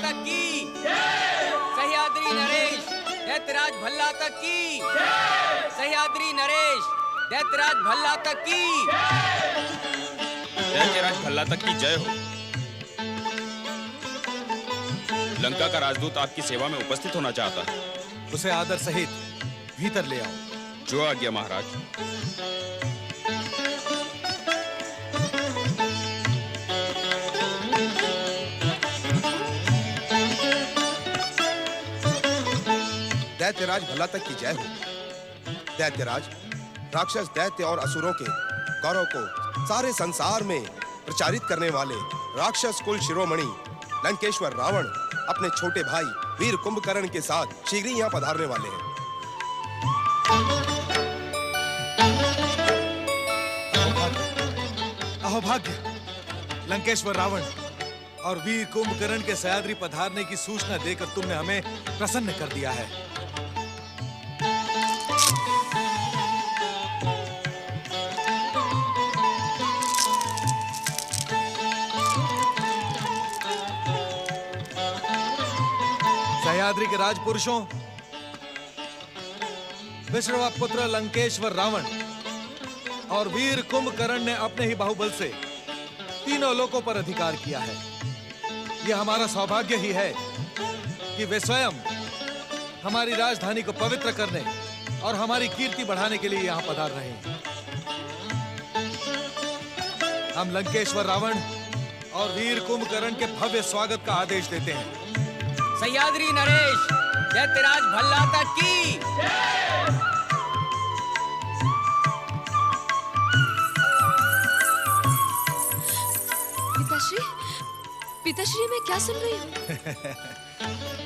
तक की, सह्याद्री नरेश दैत्यराज भल्ला तक की, सह्याद्री नरेश दैत्यराज भल्ला तक की, दैत्यराज भल्ला तक की जय हो। लंका का राजदूत आपकी सेवा में उपस्थित होना चाहता है। उसे आदर सहित भीतर ले आओ। जो आज्ञा महाराज। दैत्यराज भल्ला तक की जय हो। दैत्यराज, राक्षस दैत्य और असुरों के गौरव को सारे संसार में प्रचारित करने वाले राक्षस कुल शिरोमणि लंकेश्वर रावण अपने छोटे भाई वीर कुंभकर्ण के साथ शीघ्र ही यहाँ पधारने वाले हैं। अहोभाग्य, लंकेश्वर रावण और वीर कुंभकर्ण के सह्याद्री पधारने की सूचना देकर तुमने हमें प्रसन्न कर दिया है। सह्याद्री के राजपुरुषों, विश्रवा पुत्र लंकेश्वर रावण और वीर कुंभकर्ण ने अपने ही बाहुबल से तीनों लोकों पर अधिकार किया है। यह हमारा सौभाग्य ही है कि वे स्वयं हमारी राजधानी को पवित्र करने और हमारी कीर्ति बढ़ाने के लिए यहाँ पधार रहे हैं। हम लंकेश्वर रावण और वीर कुंभकर्ण के भव्य स्वागत का आदेश देते हैं। सह्याद्री नरेश दैत्यराज भल्ला तक की, पिताश्री, पिताश्री मैं क्या सुन रही हूँ?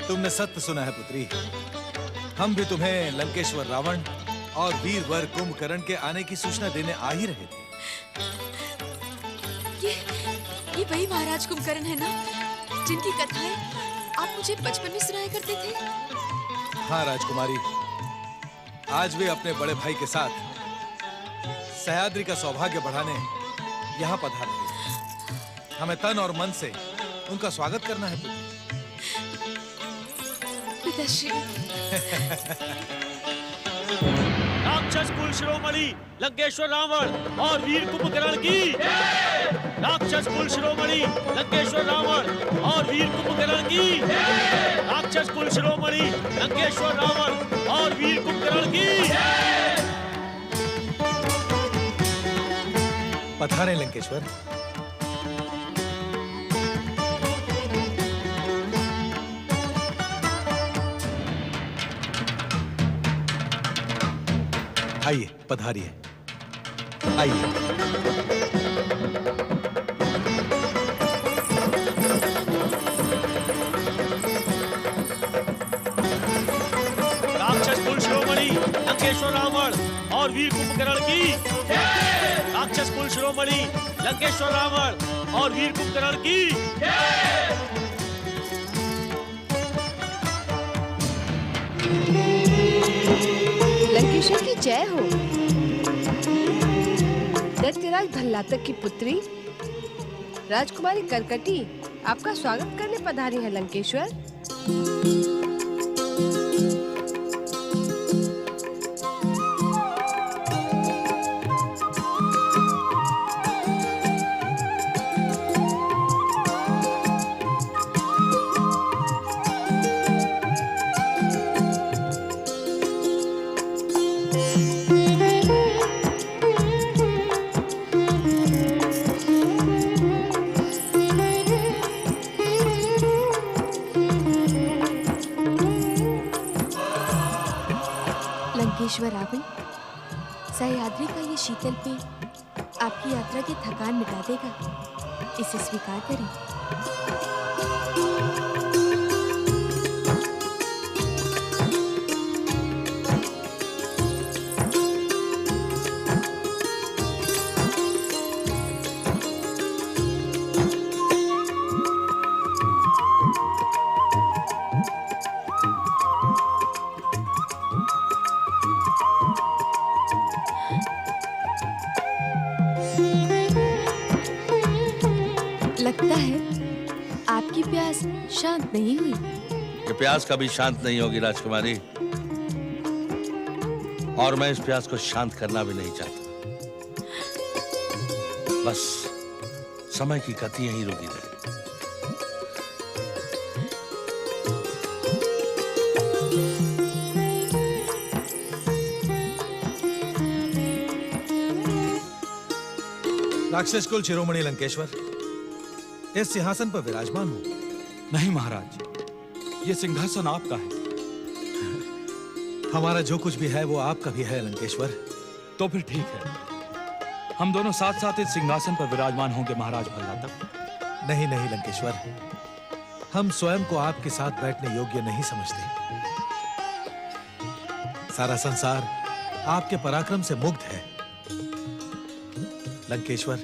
तुमने सत्य सुना है पुत्री। हम भी तुम्हें लंकेश्वर रावण और वीर वर कुंभकर्ण के आने की सूचना देने आ ही रहे थे। ये वही महाराज कुंभकर्ण है ना, जिनकी कथाएं आप मुझे बचपन में सुनाया करते थे? हाँ राजकुमारी, आज वे अपने बड़े भाई के साथ सह्याद्री का सौभाग्य बढ़ाने यहाँ पधार रहे हैं। हमें तन और मन से उनका स्वागत करना है पुत्री। पिताश्री। राक्षस कुल शिरोमणि लंकेश्वर रावण और वीर कुंभकर्ण की, राक्षस कुल शिरोमणि लंकेश्वर रावण और वीर कुंभकर्ण की, राक्षस कुल शिरोमणि लंकेश्वर रावण और वीर कुंभकर्ण की। पधारें लंकेश्वर। आइए, पधारिए, आइए। राक्षस कुल शिरोमणि लंकेश्वर रावण और वीर कुंभकर्ण की, राक्षस कुल शिरोमणि लंकेश्वर रावण और वीर कुंभकर्ण की। लंकेश्वर की जय हो। दैत्यराज भल्ला तक की पुत्री राजकुमारी करकटी आपका स्वागत करने पधारी है लंकेश्वर। लंकेश्वर रावण, सह्याद्री का ये शीतल पेय आपकी यात्रा की थकान मिटा देगा, इसे स्वीकार करें। आपकी प्यास शांत नहीं हुई? ये प्यास कभी शांत नहीं होगी राजकुमारी, और मैं इस प्यास को शांत करना भी नहीं चाहता। बस समय की गति यहीं रुकी रहे। राक्षस कुल शिरोमणि लंकेश्वर, इस सिंहासन पर विराजमान हूं। नहीं महाराज, ये सिंहासन आपका है। हमारा जो कुछ भी है वो आपका भी है लंकेश्वर। तो फिर ठीक है, हम दोनों साथ साथ इस सिंहासन पर विराजमान होंगे महाराज भल्ला तक। नहीं नहीं लंकेश्वर, हम स्वयं को आपके साथ बैठने योग्य नहीं समझते। सारा संसार आपके पराक्रम से मुग्ध है लंकेश्वर।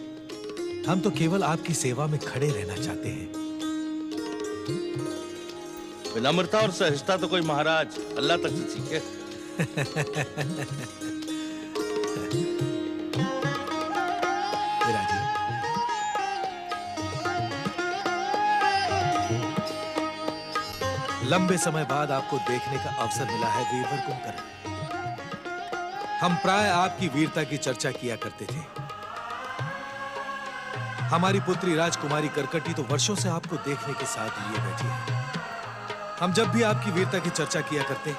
हम तो केवल आपकी सेवा में खड़े रहना चाहते हैं। विनम्रता और सहजता तो कोई महाराज अल्लाह तक से सीखे। विराजी, लंबे समय बाद आपको देखने का अवसर मिला है वीरवर कुंभकर्ण। हम प्राय आपकी वीरता की चर्चा किया करते थे। हमारी पुत्री राजकुमारी करकटी तो वर्षों से आपको देखने के साथ लिए बैठी है। हम जब भी आपकी वीरता की चर्चा किया करते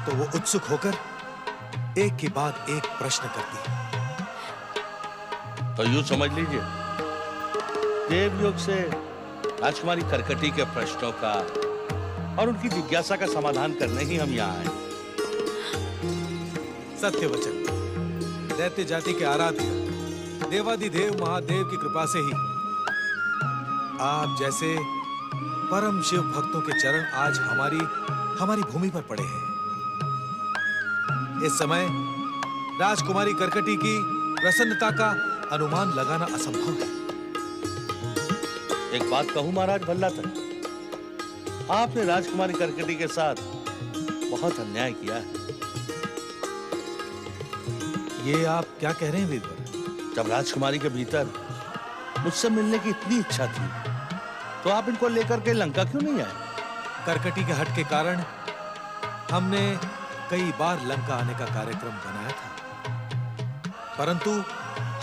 तो वो उत्सुक होकर एक के बाद एक प्रश्न करती। तो यूं समझ लीजिए, देवयोग से राजकुमारी करकटी के प्रश्नों का और उनकी जिज्ञासा का समाधान करने ही हम यहाँ आए। सत्य वचन, दैत्य जाति के आराध्य देवादिदेव महादेव की कृपा से ही आप जैसे परम शिव भक्तों के चरण आज हमारी भूमि पर पड़े हैं। इस समय राजकुमारी करकटी की प्रसन्नता का अनुमान लगाना असंभव है। एक बात कहूं महाराज भल्ला तक, आपने राजकुमारी करकटी के साथ बहुत अन्याय किया है। ये आप क्या कह रहे हैं वीरवर? जब राजकुमारी के भीतर मुझसे मिलने की इतनी इच्छा थी तो आप इनको लेकर के लंका क्यों नहीं आए? करकटी के हट के कारण हमने कई बार लंका आने का कार्यक्रम बनाया था, परंतु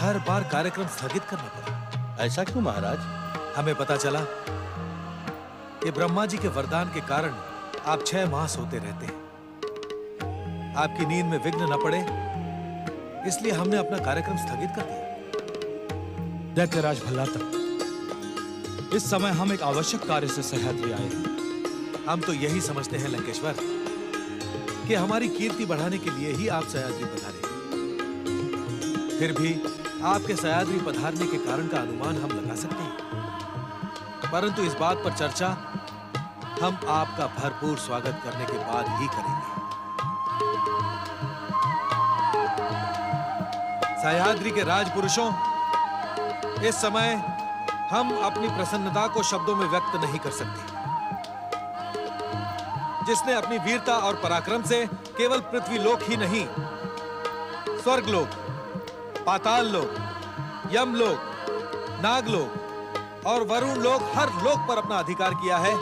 हर बार कार्यक्रम स्थगित करना पड़ा। ऐसा क्यों महाराज? हमें पता चला कि ब्रह्मा जी के वरदान के कारण आप 6 माह सोते रहते हैं। आपकी नींद में विघ्न न पड़े इसलिए हमने अपना कार्यक्रम स्थगित कर दिया। दैत्यराज भल्ला तक, इस समय हम एक आवश्यक कार्य से सह्याद्री आए हैं। हम तो यही समझते हैं लंकेश्वर कि हमारी कीर्ति बढ़ाने के लिए ही आप सह्याद्री पधारे। फिर भी आपके सह्याद्री पधारने के कारण का अनुमान हम लगा सकते हैं, परंतु इस बात पर चर्चा हम आपका भरपूर स्वागत करने के बाद ही करेंगे। सह्याद्री के राजपुरुषों, इस समय हम अपनी प्रसन्नता को शब्दों में व्यक्त नहीं कर सकते। जिसने अपनी वीरता और पराक्रम से केवल पृथ्वी लोक ही नहीं, स्वर्ग लोक, पाताल लोक, यम लोक, नाग लोक और वरुण लोक, हर लोक पर अपना अधिकार किया है,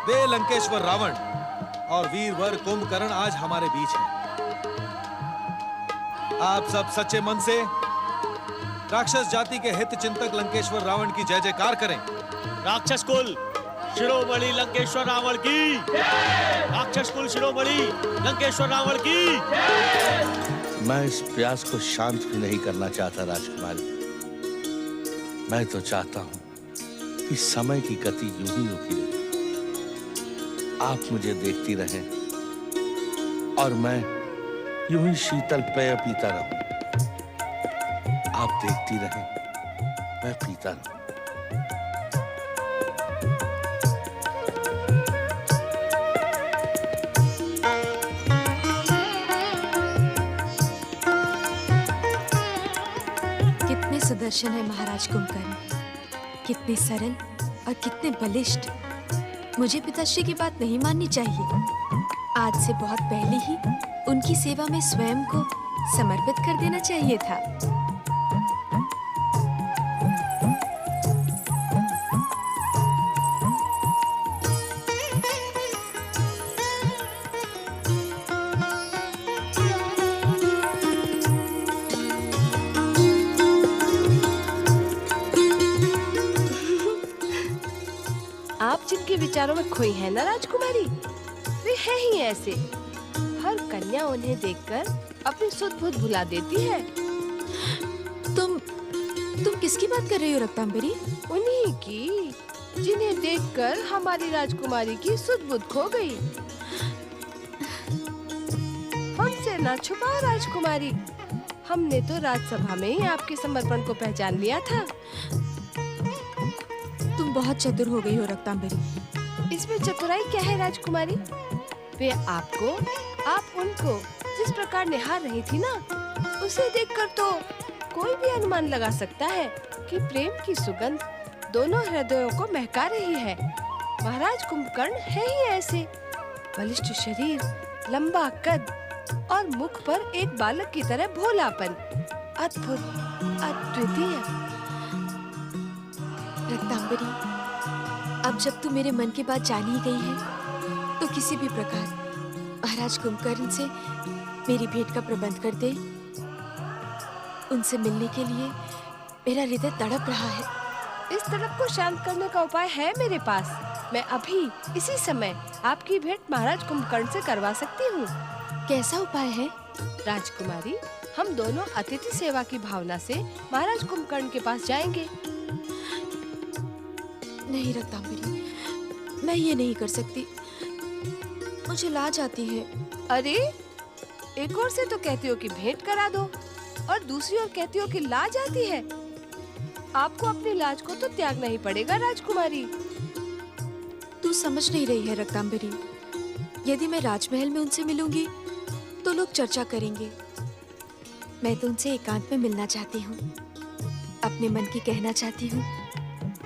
वे लंकेश्वर रावण और वीरवर कुंभकर्ण आज हमारे बीच हैं। आप सब सच्चे मन से राक्षस जाति के हित चिंतक लंकेश्वर रावण की जय जयकार करें। राक्षस कुल शिरोमणि लंकेश्वर रावण की, राक्षस कुल शिरोमणि लंकेश्वर रावण की। मैं इस प्यास को शांत भी नहीं करना चाहता राजकुमारी। मैं तो चाहता हूं कि समय की गति यूं ही रुकी रहे। आप मुझे देखती रहें और मैं यूं ही शीतल पेय पीता रहूं। आप देखती रहें, मैं पीता रहूं। कितने सुदर्शन है महाराज कुंभकर्ण, कितने सरल और कितने बलिष्ठ। मुझे पिताश्री की बात नहीं माननी चाहिए। आज से बहुत पहले ही उनकी सेवा में स्वयं को समर्पित कर देना चाहिए था। जिनके विचारों में खोई है ना राजकुमारी, वे है ही ऐसे। हर कन्या उन्हें देखकर अपनी सुध बुध भुला देती है। तुम किसकी बात कर रही हो रक्तांबरी? उन्हीं की, जिन्हें देखकर हमारी राजकुमारी की सुध बुध खो गई। हमसे ना छुपाओ राजकुमारी, हमने तो राजसभा में ही आपके समर्पण को पहचान लिया था। तुम बहुत चतुर हो गई हो रक्तांबरी। इसमें चतुराई क्या है राजकुमारी? वे आपको, आप उनको जिस प्रकार निहार रही थी ना, उसे देखकर तो कोई भी अनुमान लगा सकता है कि प्रेम की सुगंध दोनों हृदयों को महका रही है। महाराज कुंभकर्ण है ही ऐसे, बलिष्ठ शरीर, लंबा कद और मुख पर एक बालक की तरह भोलापन, अद्भुत, अद्वितीय। रक्तांबरी, अब जब तू मेरे मन की बात जान ही गई है, तो किसी भी प्रकार महाराज कुंभकर्ण से मेरी भेंट का प्रबंध कर दे। उनसे मिलने के लिए मेरा हृदय तड़प रहा है। इस तड़प को शांत करने का उपाय है मेरे पास। मैं अभी इसी समय आपकी भेंट महाराज कुंभकर्ण से करवा सकती हूँ। कैसा उपाय है? राजकुमारी, हम दोनों अतिथि सेवा की भावना से महाराज कुंभकर्ण के पास जाएंगे। नहीं रक्तांबरी, मैं ये नहीं कर सकती, मुझे लाज आती है। अरे, एक ओर से तो कहती हो कि भेंट करा दो और दूसरी ओर कहती हो कि लाज आती है। आपको अपनी लाज को तो त्यागना ही पड़ेगा राजकुमारी। तू समझ नहीं रही है रक्तांबरी। यदि मैं राजमहल में उनसे मिलूंगी तो लोग चर्चा करेंगे। मैं तो उनसे एकांत में मिलना चाहती हूँ, अपने मन की कहना चाहती हूँ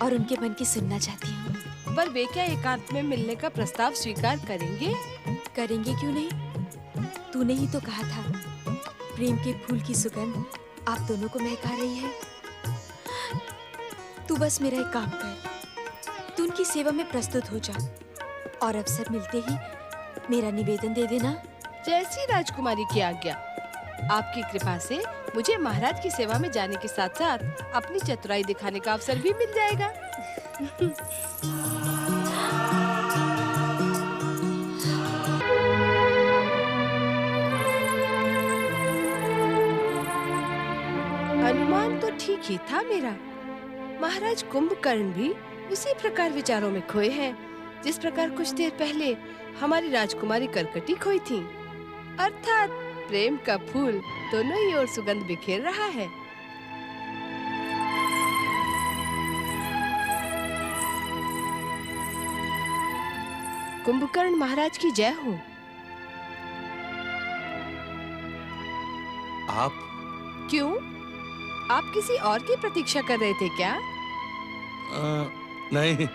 और उनके मन की सुनना चाहती हूँ। पर वे क्या एकांत में मिलने का प्रस्ताव स्वीकार करेंगे? करेंगे क्यों नहीं? तूने ही तो कहा था, प्रेम के फूल की सुगंध आप दोनों को महका रही है। तू बस मेरा एक काम कर, तू उनकी सेवा में प्रस्तुत हो जा और अवसर मिलते ही मेरा निवेदन दे देना। जैसी राजकुमारी की आज्ञा। आपकी कृपा से मुझे महाराज की सेवा में जाने के साथ साथ अपनी चतुराई दिखाने का अवसर भी मिल जाएगा। अनुमान तो ठीक ही था मेरा। महाराज कुंभकर्ण भी उसी प्रकार विचारों में खोए हैं, जिस प्रकार कुछ देर पहले हमारी राजकुमारी करकटी खोई थी। अर्थात प्रेम का फूल दोनों ही ओर सुगंध बिखेर रहा है। कुंभकर्ण महाराज की जय हो। आप? क्यों? आप किसी और की प्रतीक्षा कर रहे थे क्या? नहीं।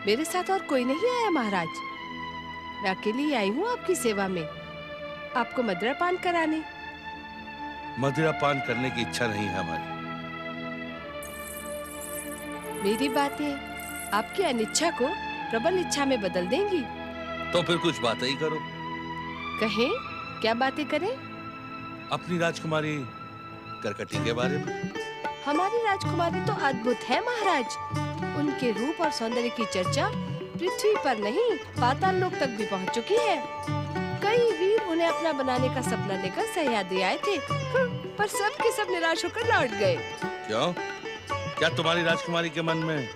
मेरे साथ और कोई नहीं आया महाराज। मैं अकेली ही आई हूँ आपकी सेवा में, आपको मदिरा पान कराने। मदिरा पान करने की इच्छा नहीं है हमारी। मेरी बातें आपकी अनिच्छा को प्रबल इच्छा में बदल देंगी। तो फिर कुछ बातें ही करो। कहें, क्या बातें करें? अपनी राजकुमारी करकटी के बारे में। हमारी राजकुमारी तो अद्भुत है महाराज। उनके रूप और सौंदर्य की चर्चा पृथ्वी पर नहीं, पाताल लोक तक भी पहुंच चुकी है। कई वीर उन्हें अपना बनाने का सपना लेकर सह्याद्री आए थे, पर सब के सब निराश होकर लौट गए। क्यों? क्या तुम्हारी राजकुमारी के मन में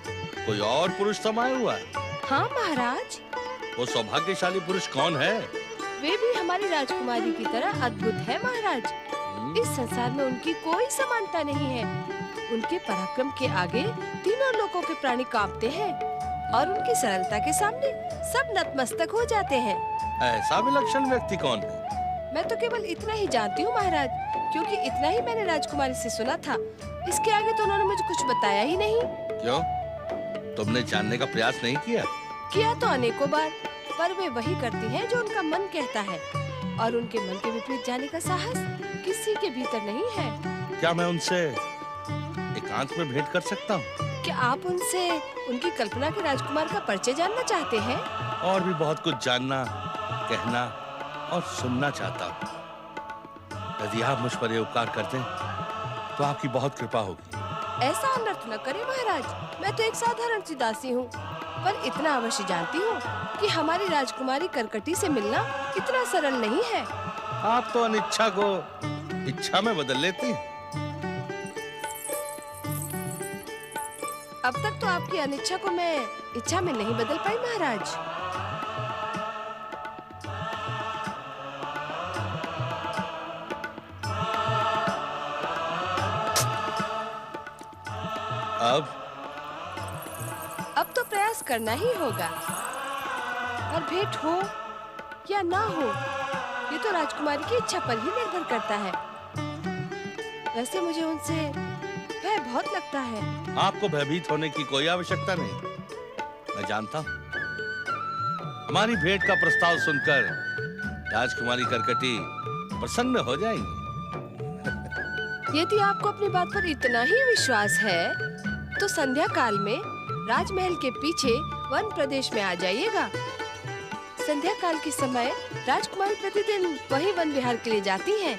कोई और पुरुष समाया हुआ है? हाँ महाराज। वो सौभाग्यशाली पुरुष कौन है? वे भी हमारी राजकुमारी की तरह अद्भुत है महाराज। इस संसार में उनकी कोई समानता नहीं है। उनके पराक्रम के आगे तीनों लोकों के प्राणी कांपते हैं और उनकी सरलता के सामने सब नतमस्तक हो जाते हैं। ऐसा विलक्षण व्यक्ति कौन है? मैं तो केवल इतना ही जानती हूँ महाराज, क्योंकि इतना ही मैंने राजकुमारी से सुना था। इसके आगे तो उन्होंने मुझे कुछ बताया ही नहीं। क्यों? तुमने जानने का प्रयास नहीं किया? किया तो अनेकों बार, पर वे वही करती हैं जो उनका मन कहता है, और उनके मन के विपरीत जाने का साहस किसी के भीतर नहीं है। क्या मैं उनसे एकांत में भेंट कर सकता हूँ? क्या आप उनसे उनकी कल्पना के राजकुमार का परिचय जानना चाहते हैं? और भी बहुत कुछ जानना, कहना और सुनना चाहता हूँ। यदि आप मुझ पर ये उपकार कर दें तो आपकी बहुत कृपा होगी। ऐसा अनर्थ न करें महाराज, मैं तो एक साधारण सी दासी हूँ। पर इतना अवश्य जानती हूँ कि हमारी राजकुमारी करकटी से मिलना इतना सरल नहीं है। आप तो अनिच्छा को इच्छा में बदल लेते हैं। अब तक तो आपकी अनिच्छा को मैं इच्छा में नहीं बदल पाई महाराज। अब तो प्रयास करना ही होगा, और भेंट हो या ना हो ये तो राजकुमारी की इच्छा पर ही निर्भर करता है। वैसे मुझे उनसे भय बहुत लगता है। आपको भयभीत होने की कोई आवश्यकता नहीं। मैं जानता हूँ हमारी भेंट का प्रस्ताव सुनकर राजकुमारी करकटी प्रसन्न हो जाएंगी। यदि आपको अपनी बात पर इतना ही विश्वास है तो संध्या काल में राजमहल के पीछे वन प्रदेश में आ जाइएगा। संध्या काल के समय राजकुमारी प्रतिदिन वही वन विहार के लिए जाती हैं।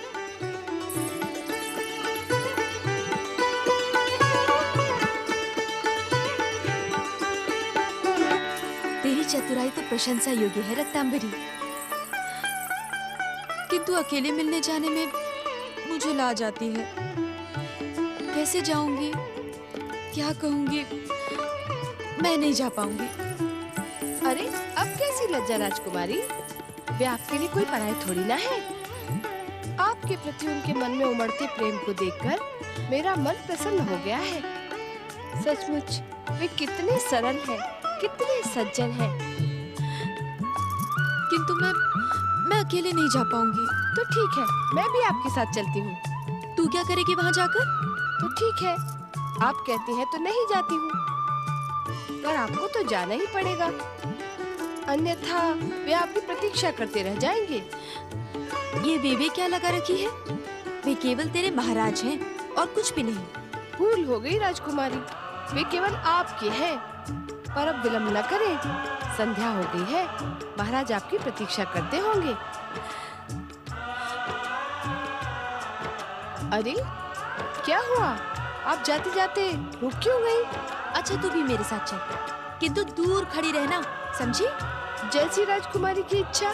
तेरी चतुराई तो प्रशंसा योग्य है रक्तांबरी, किंतु अकेले मिलने जाने में मुझे लाज आती है। कैसे जाऊंगी, क्या कहूंगी, मैं नहीं जा पाऊंगी। अरे अब कैसी लज्जा राजकुमारी, वे आपके लिए कोई पराई थोड़ी ना है। आपके प्रति उनके मन में उमड़ते प्रेम को देखकर मेरा मन प्रसन्न हो गया है। सचमुच वे कितने सरल हैं, कितने सज्जन हैं। किंतु मैं अकेले नहीं जा पाऊंगी। तो ठीक है, मैं भी आपके साथ चलती हूँ। तू क्या करेगी वहाँ जाकर? तो ठीक है, आप कहती हैं तो नहीं जाती हूँ, पर आपको तो जाना ही पड़ेगा, अन्यथा वे आपकी प्रतीक्षा करते रह जाएंगे। ये वे क्या लगा रखी है? वे केवल तेरे महाराज हैं और कुछ भी नहीं। भूल हो गई राजकुमारी, वे केवल आपके हैं। पर अब विलंब न करें, संध्या हो गई है, महाराज आपकी प्रतीक्षा करते होंगे। अरे क्या हुआ, आप जाते जाते रुक क्यों गई? अच्छा तू भी मेरे साथ चल, किंतु दूर खड़ी रहना, समझी? जैसी राजकुमारी की इच्छा।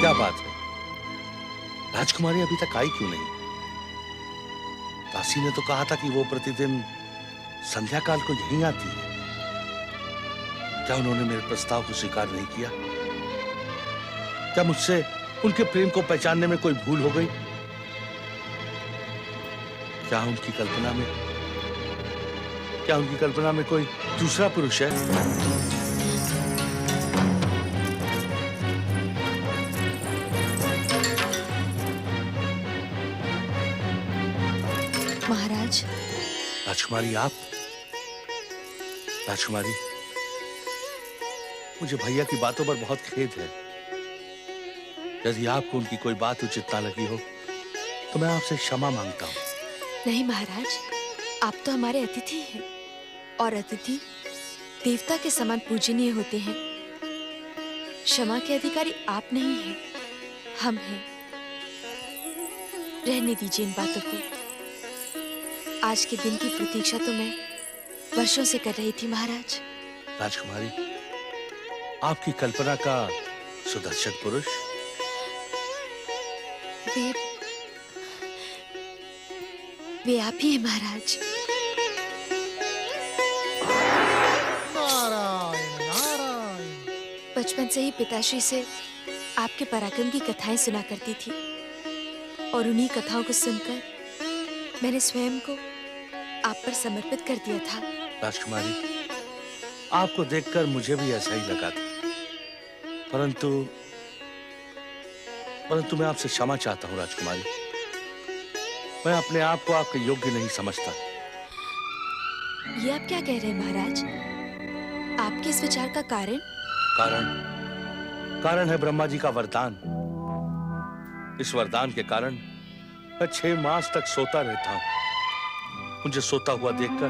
क्या बात है, राजकुमारी अभी तक आई क्यों नहीं? दासी ने तो कहा था कि वो प्रतिदिन संध्या काल को यहीं आती है। क्या उन्होंने मेरे प्रस्ताव को स्वीकार नहीं किया? क्या मुझसे उनके प्रेम को पहचानने में कोई भूल हो गई? क्या उनकी कल्पना में कोई दूसरा पुरुष है? महाराज। राजकुमारी आप? राजकुमारी, मुझे भैया की बातों पर बहुत खेद है। यदि आपको उनकी कोई बात उचित ना लगी हो तो मैं आपसे क्षमा मांगता हूँ। नहीं महाराज, आप तो हमारे अतिथि हैं और अतिथि देवता के समान पूजनीय होते हैं। क्षमा के अधिकारी आप नहीं हैं, हम हैं। रहने दीजिए इन बातों को। आज के दिन की प्रतीक्षा तो मैं वर्षों से कर रही थी महाराज। राजकुमारी, आपकी कल्पना का सुदर्शन पुरुष? वे आप ही हैं महाराज। नारायण नारायण। बचपन से ही पिताश्री से आपके पराक्रम की कथाएं सुना करती थी, और उन्हीं कथाओं को सुनकर मैंने स्वयं को आप पर समर्पित कर दिया था। राजकुमारी, आपको देखकर मुझे भी ऐसा ही लगा था, परंतु मैं आपसे क्षमा चाहता हूँ राजकुमारी। मैं अपने आप को आपके योग्य नहीं समझता। ये आप क्या कह रहे हैं महाराज? आपके इस विचार का कारण? कारण है ब्रह्मा जी का वरदान। इस वरदान के कारण मैं 6 मास तक सोता रहता हूँ। मुझे सोता हुआ देखकर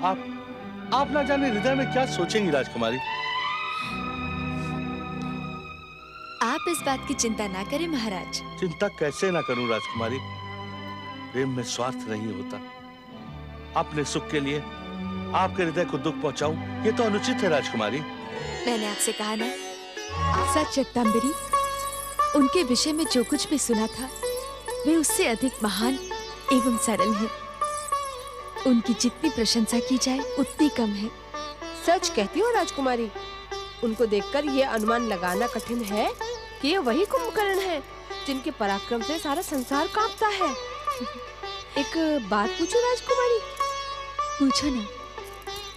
आप ना जाने हृदय में क्या सोचेंगी राजकुमारी। आप इस बात की चिंता ना करें महाराज। चिंता कैसे ना करूं राजकुमारी, प्रेम में स्वार्थ नहीं होता। अपने सुख के लिए आपके हृदय को दुख पहुंचाऊं, ये तो अनुचित है राजकुमारी। मैंने आपसे कहा ना, सच रक्तांबरी, उनके विषय में जो कुछ भी सुना था वे उससे अधिक महान एवं सरल है। उनकी जितनी प्रशंसा की जाए उतनी कम है। सच कहती हो राजकुमारी, उनको देखकर ये अनुमान लगाना कठिन है कि ये वही कुंभकर्ण है जिनके पराक्रम से सारा संसार कांपता है। एक बात पूछो राजकुमारी? पूछो ना।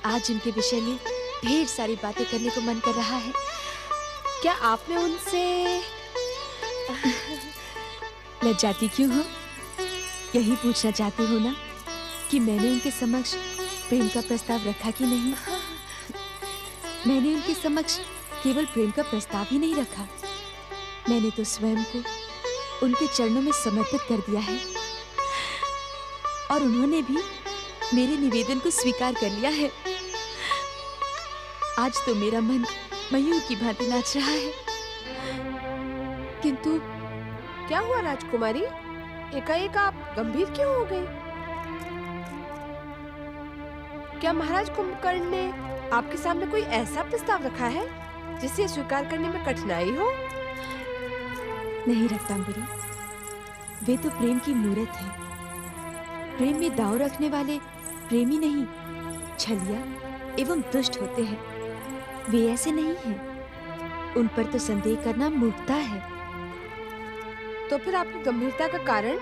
आज उनके विषय में ढेर सारी बातें करने को मन कर रहा है। क्या आपने उनसे लज्जाती क्यों हो? यही पूछना चाहती हो ना कि मैंने उनके समक्ष प्रेम का प्रस्ताव रखा कि नहीं? मैंने उनके समक्ष केवल प्रेम का प्रस्ताव ही नहीं रखा, मैंने तो स्वयं को उनके चरणों में समर्पित कर दिया है और उन्होंने भी मेरे निवेदन को स्वीकार कर लिया है। आज तो मेरा मन मयूर की भांति नाच रहा है। किंतु क्या हुआ राजकुमारी? एकाएक आप गंभीर क्यों हो गई? क्या महाराज कुंभकर्ण ने आपके सामने कोई ऐसा प्रस्ताव रखा है जिसे स्वीकार करने में कठिनाई हो? नहीं रक्तांबरी, वे तो प्रेम की मूरत है। प्रेम में दांव रखने वाले प्रेमी नहीं, छलिया एवं दुष्ट होते हैं। वे ऐसे नहीं हैं। उन पर तो संदेह करना मूर्खता है। तो फिर आपकी गंभीरता का कारण?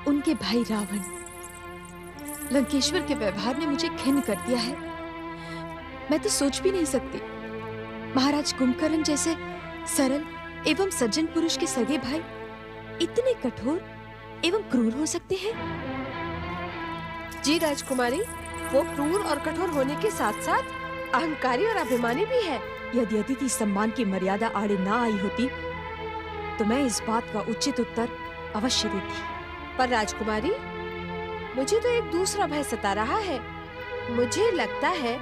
उनके भाई रावण, लंकेश्वर के व्यवहार ने मुझे खिन्न कर दिया है। मैं तो सोच भी नहीं सकती महाराज कुंभकर्ण जैसे सरल एवं सज्जन पुरुष के सगे भाई इतने कठोर एवं क्रूर हो सकते हैं। जी राजकुमारी, वो क्रूर और कठोर होने के साथ साथ अहंकारी और अभिमानी भी है। यदि अतिथि सम्मान की मर्यादा आड़े ना आई होती तो मैं इस बात का उचित उत्तर अवश्य देती। पर राजकुमारी, मुझे तो एक दूसरा भय सता रहा है। मुझे लगता है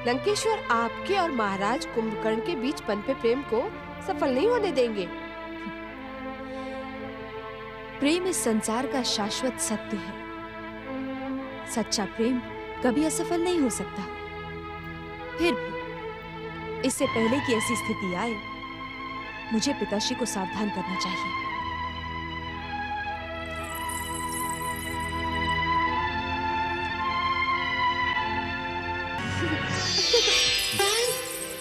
लंकेश्वर आपके और महाराज कुंभकर्ण के बीच पनपे प्रेम को सफल नहीं होने देंगे। प्रेम इस संसार का शाश्वत सत्य है। सच्चा प्रेम कभी असफल नहीं हो सकता। फिर भी इससे पहले कि ऐसी स्थिति आए, मुझे पिताश्री को सावधान करना चाहिए।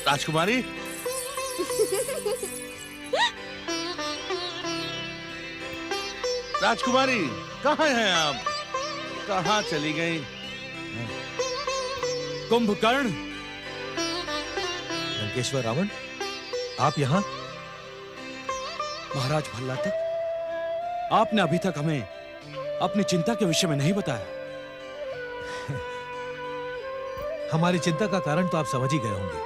राजकुमारी, राजकुमारी, कहाँ हैं आप? कहाँ चली गई? कुंभकर्ण, लंकेश्वर रावण, आप यहाँ? महाराज भल्लातक, आपने अभी तक हमें अपनी चिंता के विषय में नहीं बताया। हमारी चिंता का कारण तो आप समझ ही गए होंगे।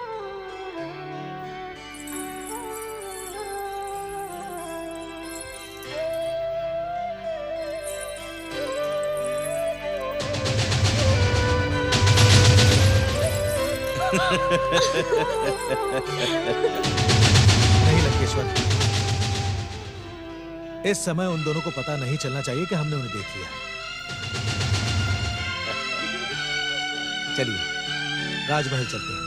नहीं लंकेश्वर, इस समय उन दोनों को पता नहीं चलना चाहिए कि हमने उन्हें देख लिया। चलिए राजमहल चलते हैं।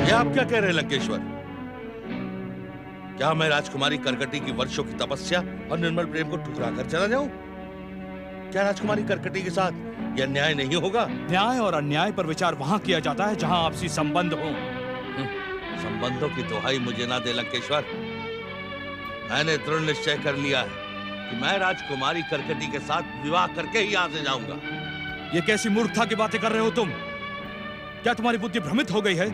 ये आप क्या कह रहे हैं लंकेश्वर? क्या मैं राजकुमारी करकटी की वर्षों की तपस्या और निर्मल प्रेम को ठुकरा कर चला जाऊं? क्या राजकुमारी करकटी के साथ यह न्याय नहीं होगा? न्याय और अन्याय पर विचार वहां किया जाता है जहां आपसी संबंध हो। संबंधों की दुहाई मुझे ना दे लंकेश्वर। मैंने दृढ़ निश्चय कर लिया है कि मैं राजकुमारी करकटी के साथ विवाह करके ही यहाँ से जाऊंगा। ये कैसी मूर्खता की बातें कर रहे हो तुम? क्या तुम्हारी बुद्धि भ्रमित हो गई है,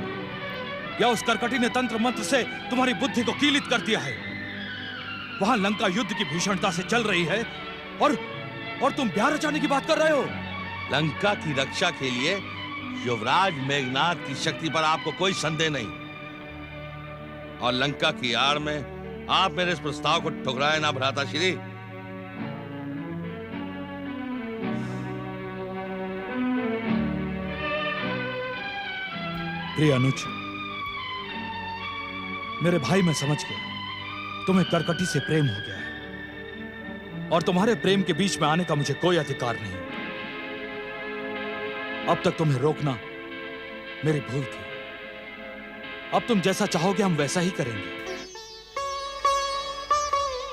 या उस करकटी ने तंत्र मंत्र से तुम्हारी बुद्धि को कीलित कर दिया है? वहां लंका युद्ध की भीषणता से चल रही है और तुम ब्याह रचाने की बात कर रहे हो। लंका की रक्षा के लिए युवराज मेघनाद की शक्ति पर आपको कोई संदेह नहीं, और लंका की आड़ में आप मेरे इस प्रस्ताव को ठुकराए ना भ्राता श्री। प्रिय अनुज, मेरे भाई, मैं समझ गया तुम्हें करकटी से प्रेम हो गया है और तुम्हारे प्रेम के बीच में आने का मुझे कोई अधिकार नहीं। अब तक तुम्हें रोकना मेरी भूल थी। अब तुम जैसा चाहोगे हम वैसा ही करेंगे।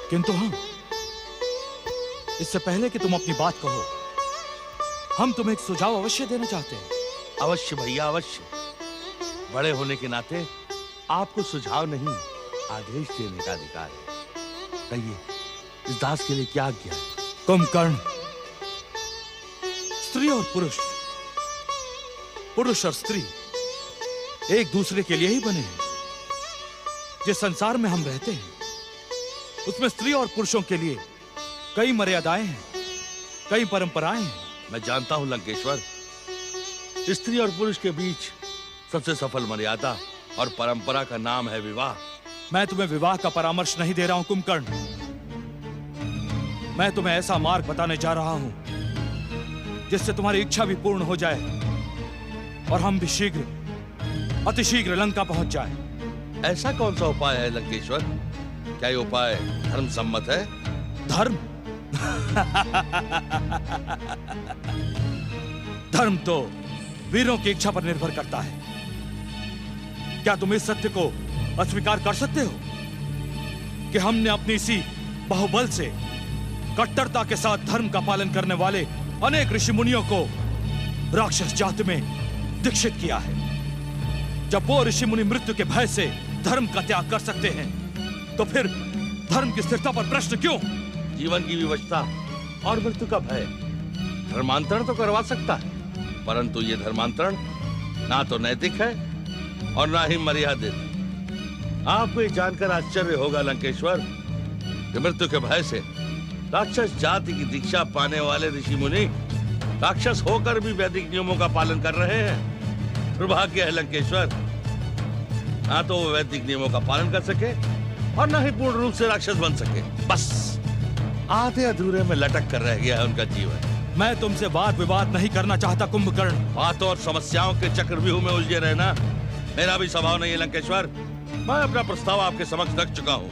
किंतु हाँ, इससे पहले कि तुम अपनी बात कहो, हम तुम्हें एक सुझाव अवश्य देना चाहते हैं। अवश्य भैया, अवश्य। बड़े होने के नाते आपको सुझाव नहीं, आदेश देने का अधिकार है। कहिए, इस दास के लिए क्या आज्ञा है? कुंभकर्ण, स्त्री और पुरुष, पुरुष और स्त्री एक दूसरे के लिए ही बने हैं। जिस संसार में हम रहते हैं उसमें स्त्री और पुरुषों के लिए कई मर्यादाएं हैं, कई परंपराएं हैं। मैं जानता हूं लंकेश्वर, स्त्री और पुरुष के बीच सबसे सफल मर्यादा और परंपरा का नाम है विवाह। मैं तुम्हें विवाह का परामर्श नहीं दे रहा हूं कुंभकर्ण। मैं तुम्हें ऐसा मार्ग बताने जा रहा हूं जिससे तुम्हारी इच्छा भी पूर्ण हो जाए और हम भी शीघ्र, अतिशीघ्र लंका पहुंच जाए। ऐसा कौन सा उपाय है लंकेश्वर? क्या ये उपाय धर्म सम्मत है? धर्म? धर्म तो वीरों की इच्छा पर निर्भर करता है। क्या तुम इस सत्य को अस्वीकार कर सकते हो कि हमने अपनी इसी बाहुबल से कट्टरता के साथ धर्म का पालन करने वाले अनेक ऋषि मुनियों को राक्षस जाति में दीक्षित किया है? जब वो ऋषि मुनि मृत्यु के भय से धर्म का त्याग कर सकते हैं तो फिर धर्म की स्थिरता पर प्रश्न क्यों? जीवन की विवशता और मृत्यु का भय धर्मांतरण तो करवा सकता है, परंतु ये धर्मांतरण ना तो नैतिक है और ना ही मर्यादित। आपको ये जानकर आश्चर्य होगा लंकेश्वर कि मृत्यु के भय से राक्षस जाति की दीक्षा पाने वाले ऋषि मुनि राक्षस होकर भी वैदिक नियमों का पालन कर रहे हैं। दुर्भाग्य है लंकेश्वर, ना तो वो वैदिक नियमों का पालन कर सके और ना ही पूर्ण रूप से राक्षस बन सके। बस आधे अधूरे में लटक कर रह गया है उनका जीवन। मैं तुमसे वाद विवाद नहीं करना चाहता कुंभकर्ण। बातों और समस्याओं के चक्रव्यूह में उलझे रहना मेरा भी स्वभाव नहीं है लंकेश्वर। मैं अपना प्रस्ताव आपके समक्ष रख चुका हूँ।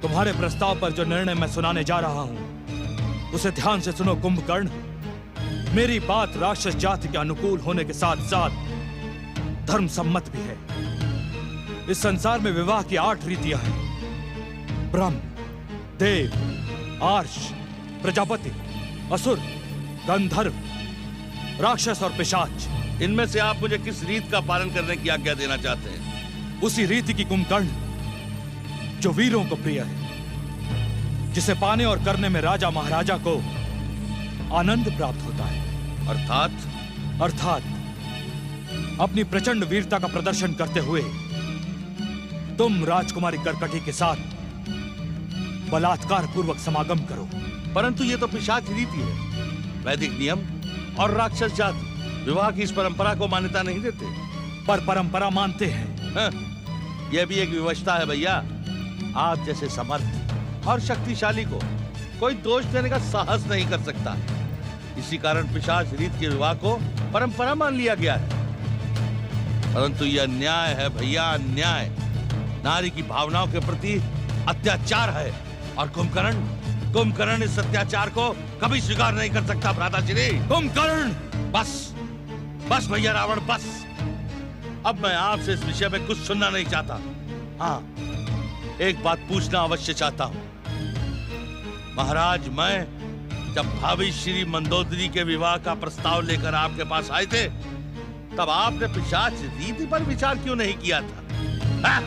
तुम्हारे प्रस्ताव पर जो निर्णय मैं सुनाने जा रहा हूँ उसे ध्यान से सुनो कुंभकर्ण। मेरी बात राक्षस जाति के अनुकूल होने के साथ साथ धर्म सम्मत भी है। इस संसार में विवाह की 8 रीतियां हैं। ब्रह्म, देव, आर्ष, प्रजापति, असुर, गंधर्व, राक्षस और पिशाच। इनमें से आप मुझे किस रीत का पालन करने की आज्ञा देना चाहते हैं? उसी रीति की कुंभकर्ण जो वीरों को प्रिय है, जिसे पाने और करने में राजा महाराजा को आनंद प्राप्त होता है। अर्थात अपनी प्रचंड वीरता का प्रदर्शन करते हुए तुम राजकुमारी करकटी के साथ बलात्कार पूर्वक समागम करो। परंतु ये तो पिशाच रीति है। वैदिक नियम और राक्षस जाति विवाह की इस परंपरा को मान्यता नहीं देते। पर परंपरा मानते हैं। यह भी एक विवशता है भैया। आप जैसे समर्थ और शक्तिशाली को कोई दोष देने का साहस नहीं कर सकता। इसी कारण पिशाच रीत के विवाह को परंपरा मान लिया गया है। परंतु यह अन्याय है भैया, अन्याय। नारी की भावनाओं के प्रति अत्याचार है और कुंभकर्ण इस अत्याचार को कभी स्वीकार नहीं कर सकता। भ्राताश्री कुंभकर्ण, बस भैया रावण, बस। अब मैं आपसे इस विषय में कुछ सुनना नहीं चाहता। हाँ, एक बात पूछना अवश्य चाहता हूं। महाराज, मैं जब भाभी श्री मंदोदरी के विवाह का प्रस्ताव लेकर आपके पास आए थे तब आपने पिशाच रीति पर विचार क्यों नहीं किया था? हाँ?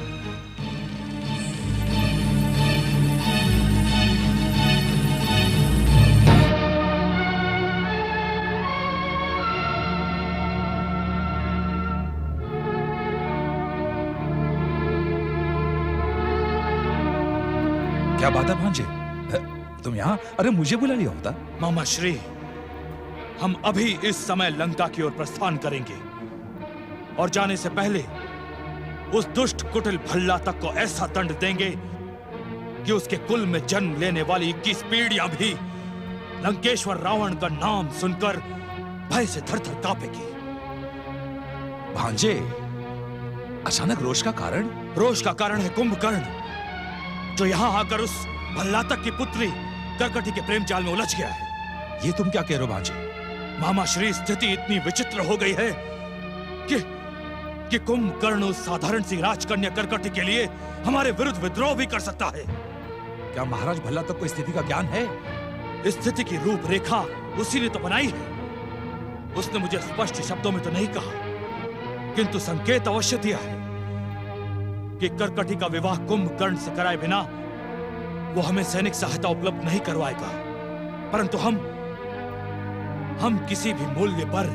क्या बात है भांजे, तुम यहाँ? अरे मुझे बुला लिया होता। मामा श्री, हम अभी इस समय लंका की ओर प्रस्थान करेंगे और जाने से पहले उस दुष्ट कुटिल भल्ला तक को ऐसा दंड देंगे कि उसके कुल में जन्म लेने वाली 21 पीढ़ियां भी लंकेश्वर रावण का नाम सुनकर भय से थर-थर कांपेगी। भांजे, अचानक रोष का कारण? रोष का कारण है कुंभकर्ण, जो यहां आकर उस भल्लातक की पुत्री करकटी के प्रेम जाल में उलझ गया है। ये तुम क्या कह रहे हो भांजे? मामा श्री, स्थिति इतनी विचित्र हो गई है कि कुंभकर्ण उस साधारण सी राजकन्या करकटी के लिए हमारे विरुद्ध विद्रोह भी कर सकता है। क्या महाराज भल्लातक को स्थिति का ज्ञान है? स्थिति की रूपरेखा उसी ने तो बनाई है। उसने मुझे स्पष्ट शब्दों में तो नहीं कहा, किंतु संकेत अवश्य दिया है कि करकटी का विवाह कुंभकर्ण से कराए बिना वो हमें सैनिक सहायता उपलब्ध नहीं करवाएगा। परंतु हम किसी भी मूल्य पर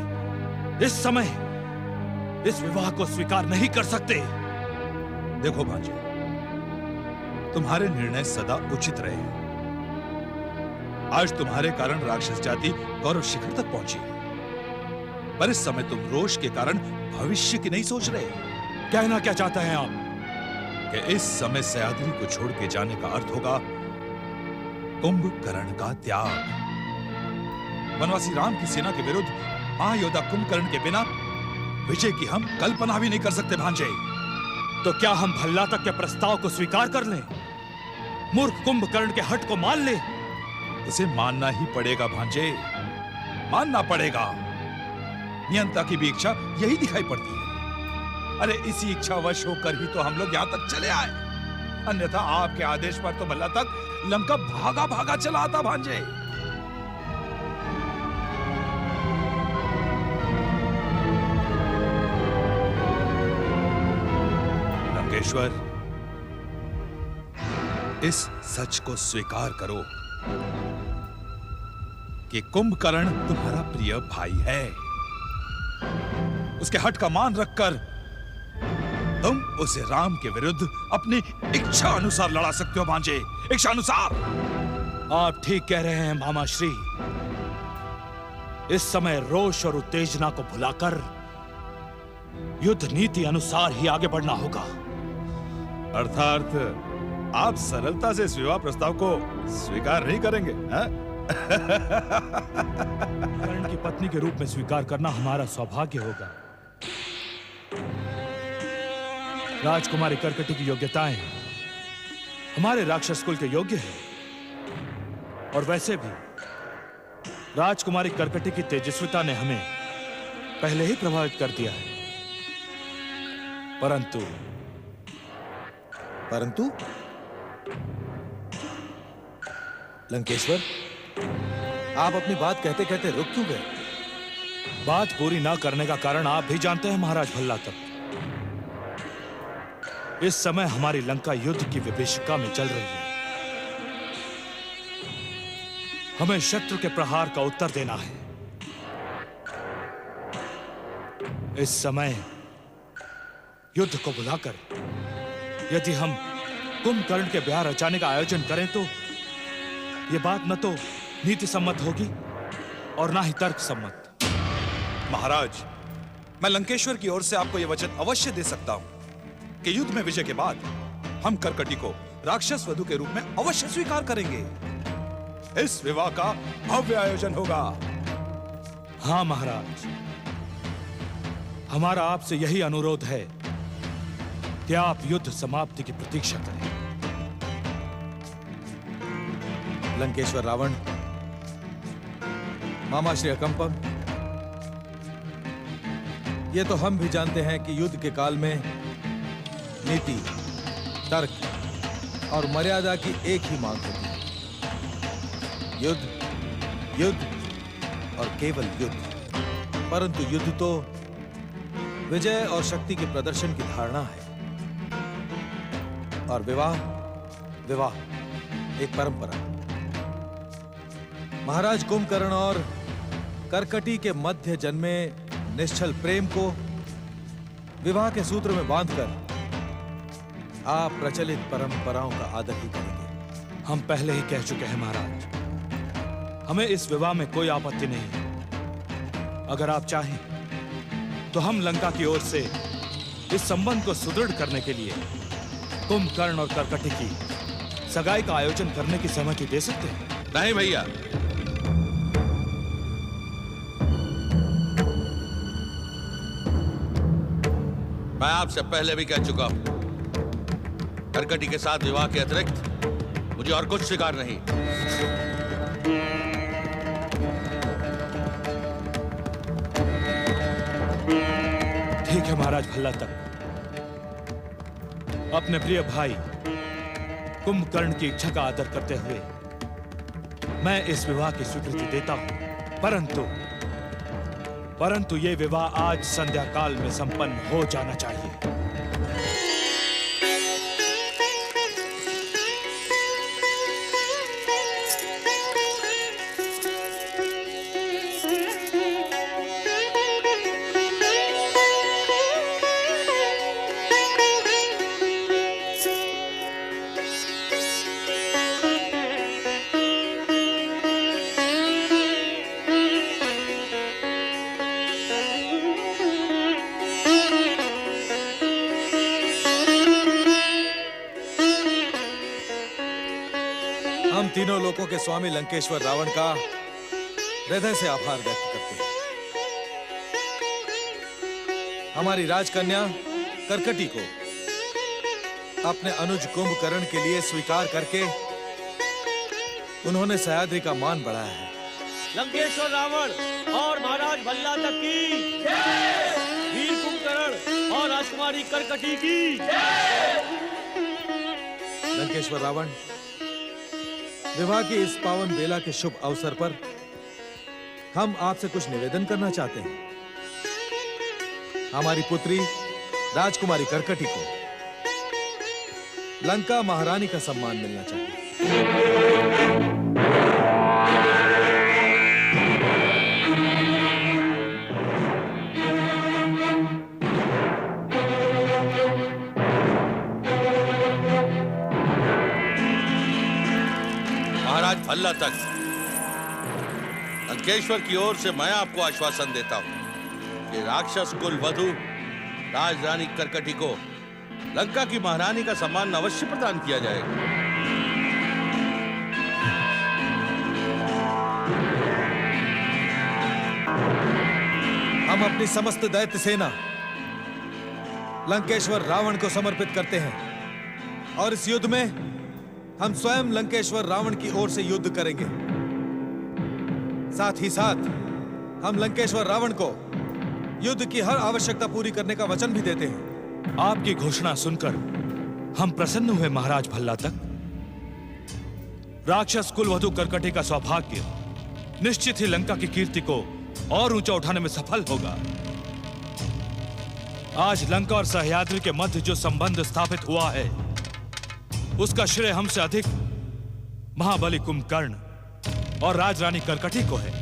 इस समय इस विवाह को स्वीकार नहीं कर सकते। देखो भांजे, तुम्हारे निर्णय सदा उचित रहे। आज तुम्हारे कारण राक्षस जाति गौरव शिखर तक पहुंची है, पर इस समय तुम रोष के कारण भविष्य की नहीं सोच रहे। कहना क्या चाहते हैं आप? कि इस समय सह्याद्री को छोड़ के जाने का अर्थ होगा कुंभकर्ण का त्याग। वनवासी राम की सेना के विरुद्ध महायोद्धा कुंभकर्ण के बिना विजय की हम कल्पना भी नहीं कर सकते भांजे। तो क्या हम भल्लातक के प्रस्ताव को स्वीकार कर लें? मूर्ख कुंभकर्ण के हठ को मान लें? उसे मानना ही पड़ेगा भांजे, मानना पड़ेगा। नियंता की भी इच्छा यही दिखाई पड़ती है। अरे इसी इच्छा वश होकर ही तो हम लोग यहाँ तक चले आए, अन्यथा आपके आदेश पर तो भल्लातक लंका भागा भागा चला आता भांजे। लंकेश्वर, इस सच को स्वीकार करो कि कुंभकर्ण तुम्हारा प्रिय भाई है। उसके हट का मान रखकर तुम उसे राम के विरुद्ध अपनी इच्छा अनुसार लड़ा सकते हो भांजे, इच्छा अनुसार। आप ठीक कह रहे हैं मामा श्री। इस समय रोष और उत्तेजना को भुलाकर युद्ध नीति अनुसार ही आगे बढ़ना होगा। अर्थात आप सरलता से इस विवाह प्रस्ताव को स्वीकार नहीं करेंगे? कर्ण की पत्नी के रूप में स्वीकार करना हमारा सौभाग्य होगा। राजकुमारी करकटी की योग्यताएं हमारे राक्षस कुल के योग्य है, और वैसे भी राजकुमारी करकटी की तेजस्विता ने हमें पहले ही प्रभावित कर दिया है। परंतु लंकेश्वर, आप अपनी बात कहते कहते रुक क्यों गए? बात पूरी ना करने का कारण आप भी जानते हैं महाराज भल्लातक। इस समय हमारी लंका युद्ध की विभीषिका में चल रही है। हमें शत्रु के प्रहार का उत्तर देना है। इस समय युद्ध को बुलाकर यदि हम कुंभकर्ण के ब्याह रचाने का आयोजन करें तो यह बात न तो नीति सम्मत होगी और ना ही तर्क सम्मत। महाराज, मैं लंकेश्वर की ओर से आपको यह वचन अवश्य दे सकता हूं कि युद्ध में विजय के बाद हम करकटी को राक्षस वधु के रूप में अवश्य स्वीकार करेंगे। इस विवाह का भव्य आयोजन होगा। हाँ महाराज, हमारा आपसे यही अनुरोध है कि आप युद्ध समाप्ति की प्रतीक्षा करें। लंकेश्वर रावण, मामा श्री अकंपम, ये तो हम भी जानते हैं कि युद्ध के काल में नीति, तर्क और मर्यादा की एक ही मांग होती है। युद्ध, युद्ध और केवल युद्ध। परंतु युद्ध तो विजय और शक्ति के प्रदर्शन की धारणा है, और विवाह, विवाह एक परंपरा। महाराज कुंभकर्ण और करकटी के मध्य जन्मे निश्चल प्रेम को विवाह के सूत्र में बांधकर आप प्रचलित परंपराओं का आदर ही करेंगे। हम पहले ही कह चुके हैं महाराज, हमें इस विवाह में कोई आपत्ति नहीं है। अगर आप चाहें तो हम लंका की ओर से इस संबंध को सुदृढ़ करने के लिए कुंभकर्ण और करकटी की सगाई का आयोजन करने की सहमति दे सकते हैं? नहीं भैया, मैं आपसे पहले भी कह चुका हूं, करकटी के साथ विवाह के अतिरिक्त मुझे और कुछ स्वीकार नहीं। ठीक है महाराज भल्ला तक, अपने प्रिय भाई कुंभकर्ण की इच्छा का आदर करते हुए मैं इस विवाह की स्वीकृति देता हूं, परंतु ये विवाह आज संध्या काल में संपन्न हो जाना चाहिए। हम तीनों लोकों के स्वामी लंकेश्वर रावण का हृदय से आभार व्यक्त करते हैं। हमारी राजकन्या करकटी को अपने अनुज कुंभकर्ण के लिए स्वीकार करके उन्होंने सह्याद्री का मान बढ़ाया है। लंकेश्वर रावण और महाराज भल्ला तक की वीर कुंभकर्ण और राजकुमारी करकटी की। लंकेश्वर रावण, विवाह की इस पावन बेला के शुभ अवसर पर हम आपसे कुछ निवेदन करना चाहते हैं। हमारी पुत्री राजकुमारी करकटी को लंका महारानी का सम्मान मिलना चाहिए। महाराज भल्ला तक, लंकेश्वर की ओर से मैं आपको आश्वासन देता हूं कि राक्षस कुल वधू राजरानी करकटी को लंका की महारानी का सम्मान अवश्य प्रदान किया जाएगा। हम अपनी समस्त दैत्य सेना लंकेश्वर रावण को समर्पित करते हैं और इस युद्ध में हम स्वयं लंकेश्वर रावण की ओर से युद्ध करेंगे। साथ ही साथ हम लंकेश्वर रावण को युद्ध की हर आवश्यकता पूरी करने का वचन भी देते हैं। आपकी घोषणा सुनकर हम प्रसन्न हुए महाराज भल्ला तक। राक्षस कुलवधू करकटी का सौभाग्य निश्चित ही लंका की कीर्ति को और ऊंचा उठाने में सफल होगा। आज लंका और सह्याद्री के मध्य जो संबंध स्थापित हुआ है, उसका श्रेय हमसे अधिक महाबली कुंभकर्ण और राजरानी करकटी को है।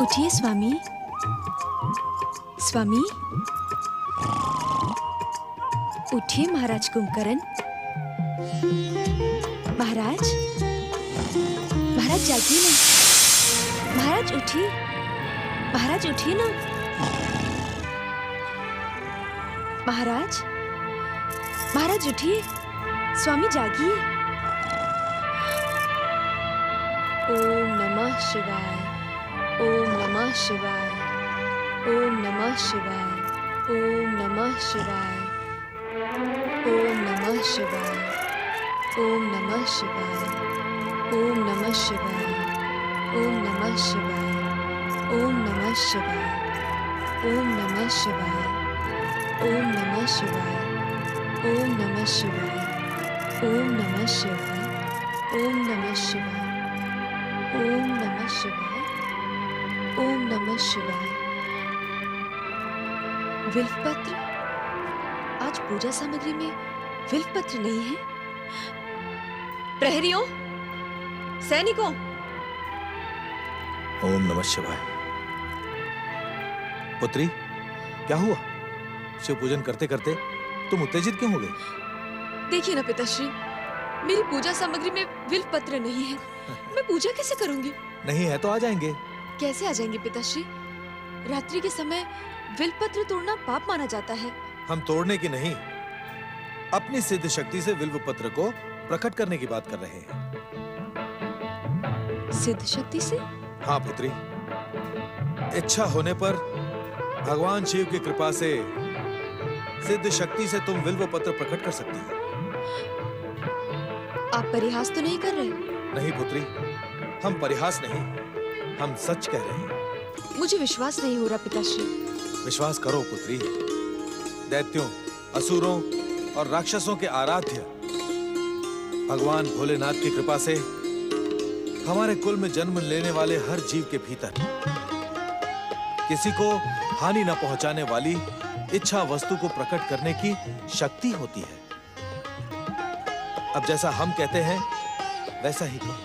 उठिए स्वामी। स्वामी उठिए महाराज कुंभकर्ण। महाराज, महाराज जागिए ना। महाराज उठिए, महाराज उठिए ना। महाराज, महाराज उठिए, स्वामी जागिए। ओम नमः शिवाय, ओम नमः शिवाय, ओम नमः शिवाय, ओम नमः शिवाय, ओम नमः शिवाय, ओम नमः शिवाय, ओम नमः शिवाय, ओम नमः शिवाय, ओम नमः शिवाय, ओम नमः शिवाय, ओम नमः शिवाय, ओम नमः शिवाय, ओम नमः शिवाय, ओम नमः शिवाय, ओम नमः शिवाय, ओम नमः शिवाय। विल्वपत्र? आज पूजा सामग्री में विल्वपत्र नहीं है। प्रहरियों, सैनिकों, ओम नमः शिवाय। पुत्री, क्या हुआ? शिव पूजन करते करते तुम उत्तेजित क्यों हो गई? देखिए ना पिताश्री, मेरी पूजा सामग्री में विल्वपत्र नहीं है। मैं पूजा कैसे करूंगी? नहीं है तो आ जाएंगे। कैसे आ जाएंगे पिताश्री? रात्रि के समय विल्वपत्र तोड़ना पाप माना जाता है। हम तोड़ने की नहीं, अपनी सिद्ध शक्ति से विल्व पत्र को प्रकट करने की बात कर रहे हैं। सिद्ध शक्ति से? हाँ पुत्री, इच्छा होने पर भगवान शिव की कृपा से सिद्ध शक्ति से तुम विल्व पत्र प्रकट कर सकती हो। आप परिहास तो नहीं कर रहे? नहीं पुत्री, हम परिहास नहीं, हम सच कह रहे हैं। मुझे विश्वास नहीं हो रहा पिताश्री। विश्वास करो पुत्री, दैत्यों, असुरों और राक्षसों के आराध्य भगवान भोलेनाथ की कृपा से हमारे कुल में जन्म लेने वाले हर जीव के भीतर किसी को हानि न पहुंचाने वाली इच्छा वस्तु को प्रकट करने की शक्ति होती है। अब जैसा हम कहते हैं वैसा ही करो।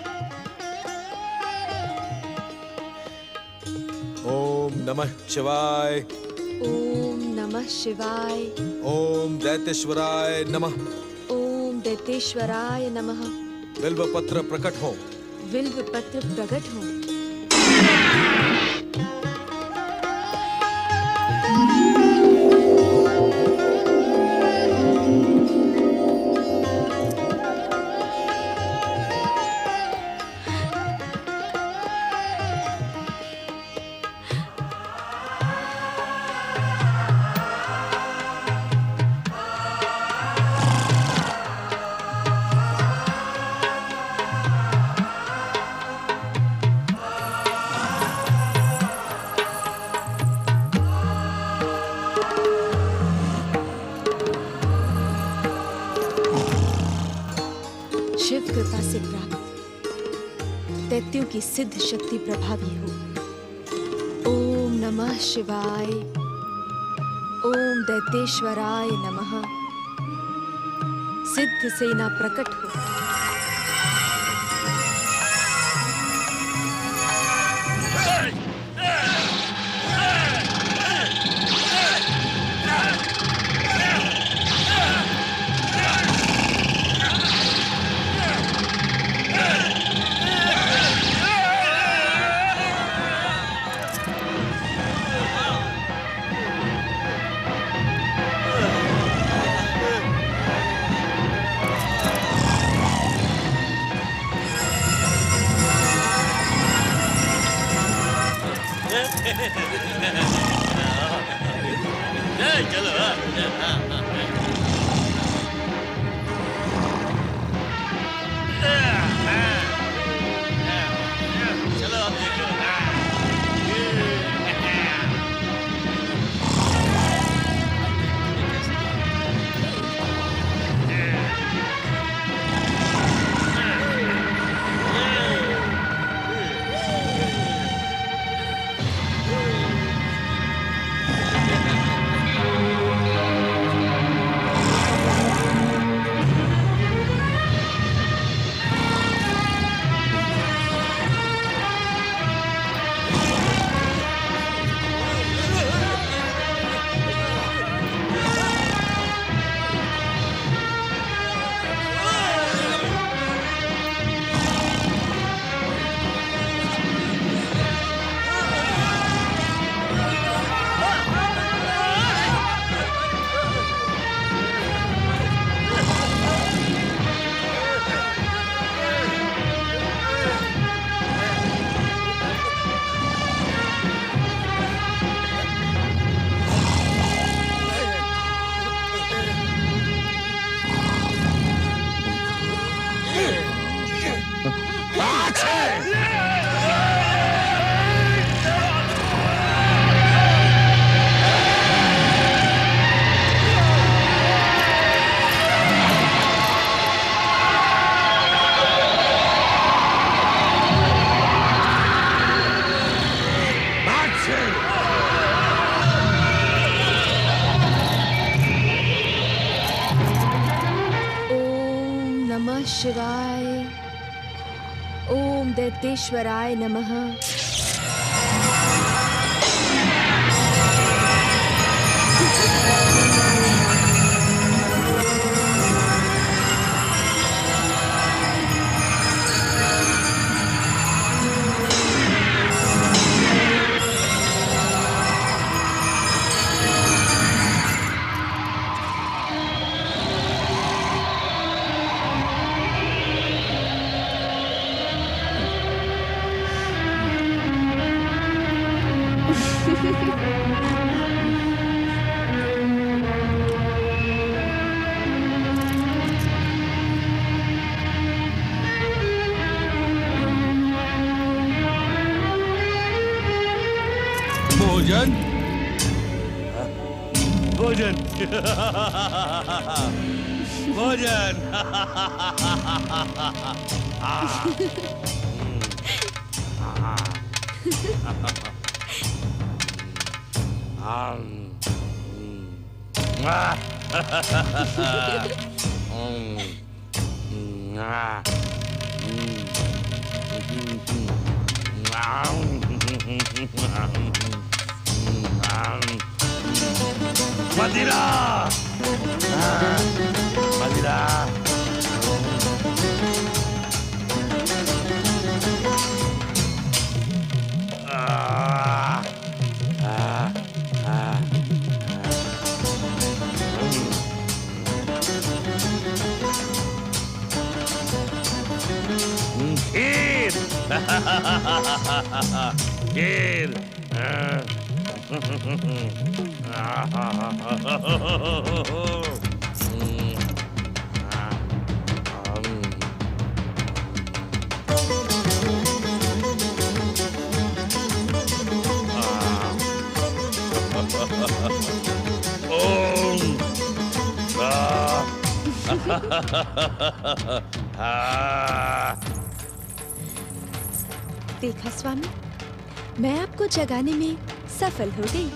ओम नमः शिवाय, ओम नमः शिवाय, ओम दैत्येश्वराय नमः, ओम दैत्येश्वराय नमः। बिल्वपत्र प्रकट हो, विल्वपत्र प्रकट हो। शिव कृपा से प्राप्त दैत्यों की सिद्ध शक्ति प्रभावी हो। ओम नमः शिवाय, ओम दैत्येश्वराय नमः। सिद्ध सेना प्रकट हो। शिवाय। ओम दैत्येश्वराय नमः। भोजन भोजन भोजन मदिरा मदिरा खीर खीर देखा स्वामी, मैं आपको जगाने में सफल हो गई।